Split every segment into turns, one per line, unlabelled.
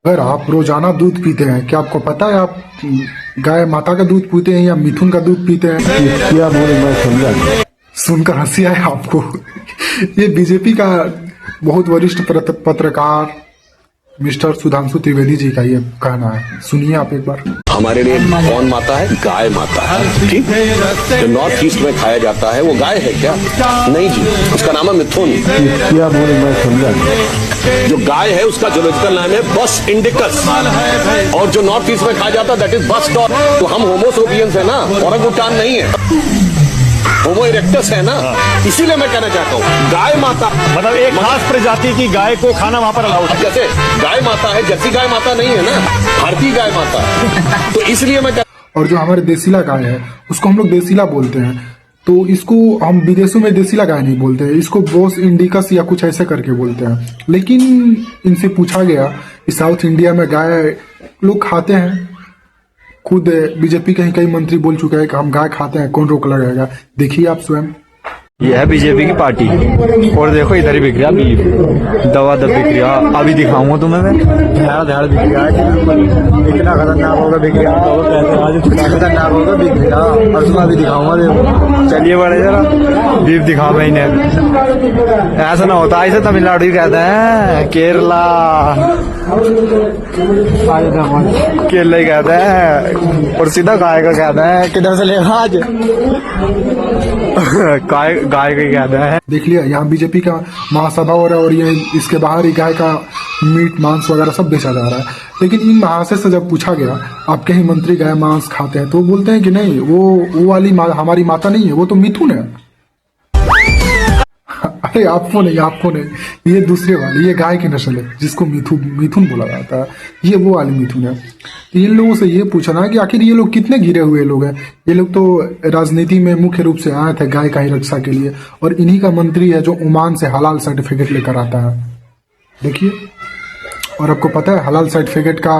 अगर आप रोजाना दूध पीते हैं, क्या आपको पता है आप गाय माता का दूध पीते हैं या मिथुन का दूध पीते हैं?
क्या बोले मैं समझा नहीं।
सुनकर हंसी आए आपको? ये बीजेपी का बहुत वरिष्ठ पत्रकार मिस्टर सुधांशु त्रिवेदी जी का ये कहना है, सुनिए आप एक बार।
हमारे लिए कौन माता है? गाय माता है। ठीक, जो नॉर्थ ईस्ट में खाया जाता है वो गाय है क्या? नहीं जी, उसका नाम है मिथुन।
क्या बोले मैं समझा नहीं।
जो गाय है उसका जोलॉजिकल नाम है बस इंडिकस, और जो नॉर्थ ईस्ट में खाया जाता है दैट इज बस डॉग। तो हम होमोसोपियंस है ना, ओरंगुटान नहीं है, होमो इरेक्टस है ना। इसीलिए मैं कहना चाहता हूँ गाय माता
मतलब एक खास प्रजाति की गाय को खाना वहाँ पर अलाउड है।
जैसे गाय माता है, जर्सी गाय माता नहीं है ना, भारतीय गाय माता है। तो इसलिए मैं
और जो हमारे देसीला गाय है उसको हम लोग देसीला बोलते हैं, तो इसको हम विदेशों में देसीला गाय नहीं बोलते हैं, इसको बोस इंडिकस या कुछ ऐसे करके बोलते हैं। लेकिन इनसे पूछा गया कि साउथ इंडिया में गाय लोग खाते हैं, खुद बीजेपी के ही कई मंत्री बोल चुके हैं कि हम गाय खाते हैं, कौन रोक लगाएगा? देखिए आप स्वयं।
यह है बीजेपी की पार्टी, और देखो इधर ही बिक रहा बीफ, दवा दब बिक रहा। अभी दिखाऊंगा तुम्हें मैं, ध्यान बिक रहा है, इतना खतरनाक होगा बिक रहा, खतरनाक होगा बिक रहा। और तुम्हें अभी दिखाऊंगा, देखो चलिए बड़े जरा बीफ दिखा मैं इन्हें। ऐसा ना होता, ऐसे तमिलनाडु कहते हैं, केरला केरला ही कहते हैं, और सीधा गाय का कहते हैं। किधर से लेगा आज? गाय का कहते हैं।
देख लिया, यहाँ बीजेपी का महासभा हो रहा है और ये इसके बाहर ही गाय का मीट मांस वगैरह सब बेचा जा रहा है। लेकिन इन महाशय से जब पूछा गया आपके ही मंत्री गाय मांस खाते हैं, तो वो बोलते हैं कि नहीं, वो वाली हमारी माता नहीं है, वो तो मिथुन है। अरे आपको नहीं, ये दूसरे वाली, ये गाय की नस्ल है जिसको मिथुन बोला जाता है, ये वो वाली मिथुन है। इन लोगों से ये पूछना है कि आखिर ये लोग कितने गिरे हुए लोग हैं? ये लोग तो राजनीति में मुख्य रूप से आए थे गाय का ही रक्षा के लिए, और इन्हीं का मंत्री है जो ओमान से हलाल सर्टिफिकेट लेकर आता है। देखिए, और आपको पता है हलाल सर्टिफिकेट का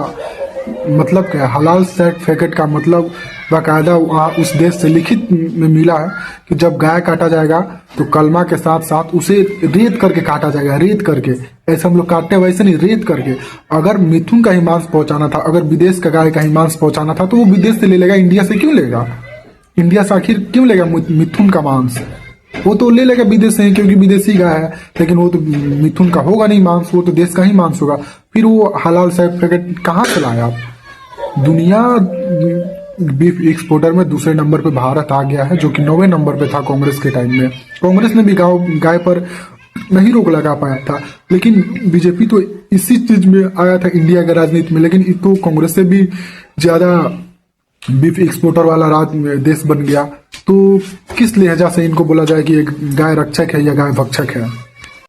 मतलब क्या है? हलाल सर्टिफिकेट का मतलब बाकायदा उस देश से लिखित में मिला है कि जब गाय काटा जाएगा तो कलमा के साथ साथ उसे रेत करके काटा जाएगा, रेत करके। ऐसे हम लोग काटते हैं वैसे नहीं, रेत करके। अगर मिथुन का ही मांस पहुंचाना था, अगर विदेश का गाय का ही मांस पहुंचाना था, तो वो विदेश से ले लेगा, इंडिया से क्यों लेगा? इंडिया से आखिर क्यों लेगा मिथुन का मांस? वो तो ले लेगा विदेश से, क्योंकि विदेशी गाय है। लेकिन वो तो मिथुन का होगा नहीं मांस, वो तो देश का ही मांस होगा। फिर वो हलाल सर्टिफिकेट कहाँ से लाए आप? दुनिया बीफ एक्सपोर्टर में दूसरे नंबर पे भारत आ गया है, जो कि 9वें नंबर पे था कांग्रेस के टाइम में। कांग्रेस ने भी गाय पर नहीं रोक लगा पाया था, लेकिन बीजेपी तो इसी चीज में आया था इंडिया के राजनीति में। लेकिन तो कांग्रेस से भी ज्यादा बीफ एक्सपोर्टर वाला देश बन गया। तो किस लिहाजा से इनको बोला जाए कि एक गाय रक्षक है या गाय भक्षक है?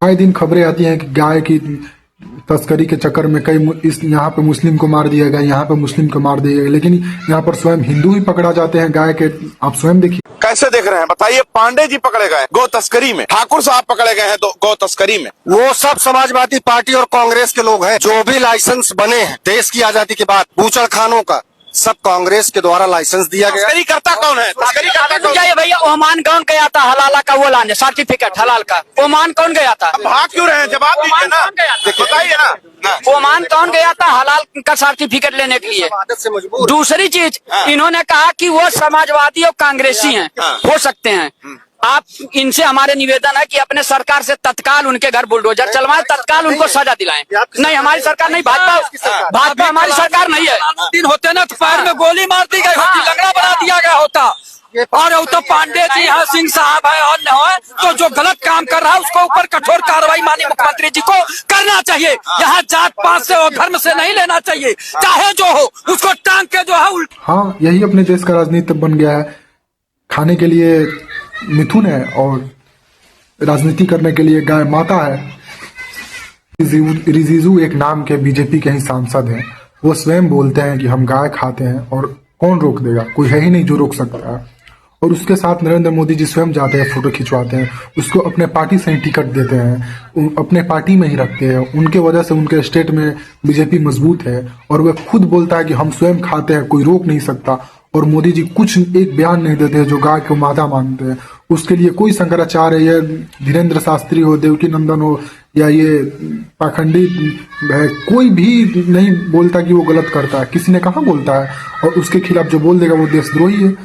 आए दिन खबरें आती हैं कि गाय की तस्करी के चक्कर में यहाँ पे मुस्लिम को मार दिया गया, यहाँ पे मुस्लिम को मार दिया गया, लेकिन यहाँ पर स्वयं हिंदू ही पकड़ा जाते हैं गाय के। आप स्वयं देखिए
कैसे देख रहे हैं, बताइए। पांडे जी पकड़े गए गौ तस्करी में, ठाकुर साहब पकड़े गए हैं गौ तस्करी में।
वो सब समाजवादी पार्टी और कांग्रेस के लोग हैं। जो भी लाइसेंस बने हैं देश की आजादी के बाद, बूचड़ खानों का सब कांग्रेस के द्वारा लाइसेंस दिया गया।
तस्करी करता कौन है? तस्करी करता कौन है?
भैया ओमान कौन गया था हलाला का वो लाने सर्टिफिकेट हलाल का? ओमान कौन गया था?
भाग क्यों रहे हैं? जवाब दीजिए ना, बताइए ना।
ओमान कौन गया था हलाल का सर्टिफिकेट लेने के लिए?
से मजबूर।
दूसरी चीज, इन्होंने कहा कि वो समाजवादी और कांग्रेसी हैं, हो सकते हैं। आप इनसे हमारे निवेदन है कि अपने सरकार से तत्काल उनके घर बुलडोजर चलवाएं, तत्काल उनको सजा दिलाएं। नहीं, हमारी सरकार नहीं, भाजपा हमारी सरकार नहीं है। दिन होते ना तो पैर में गोली मार दी गई होती, लंगड़ा बना दिया गया होता। और वो तो पांडे जी हैं, सिंह साहब है और न है, तो जो गलत काम कर रहा है उसको ऊपर कठोर कार्रवाई माननीय मुख्यमंत्री जी को करना चाहिए। यहाँ जात पात से और धर्म से नहीं लेना चाहिए, चाहे जो हो उसको टांग के जो है।
हाँ, यही अपने देश का राजनीति बन गया है। खाने के लिए मिथुन है और राजनीति करने के लिए गाय माता है। रिजिजू एक नाम के बीजेपी के ही सांसद हैं, वो स्वयं बोलते हैं कि हम गाय खाते हैं और कौन रोक देगा? कोई है ही नहीं जो रोक सकता है। और उसके साथ नरेंद्र मोदी जी स्वयं जाते हैं, फोटो खिंचवाते हैं, उसको अपने पार्टी से ही टिकट देते हैं, अपने पार्टी में ही रखते हैं। उनके वजह से उनके स्टेट में बीजेपी मजबूत है। और वह खुद बोलता है कि हम स्वयं खाते हैं, कोई रोक नहीं सकता। और मोदी जी कुछ एक बयान नहीं देते हैं जो गाय को माता मानते हैं। उसके लिए कोई शंकराचार्य या धीरेन्द्र शास्त्री हो, देवकी नंदन हो, या ये पाखंडी है, कोई भी नहीं बोलता कि वो गलत करता है। किसी ने कहा बोलता है, और उसके खिलाफ जो बोल देगा वो देशद्रोही है।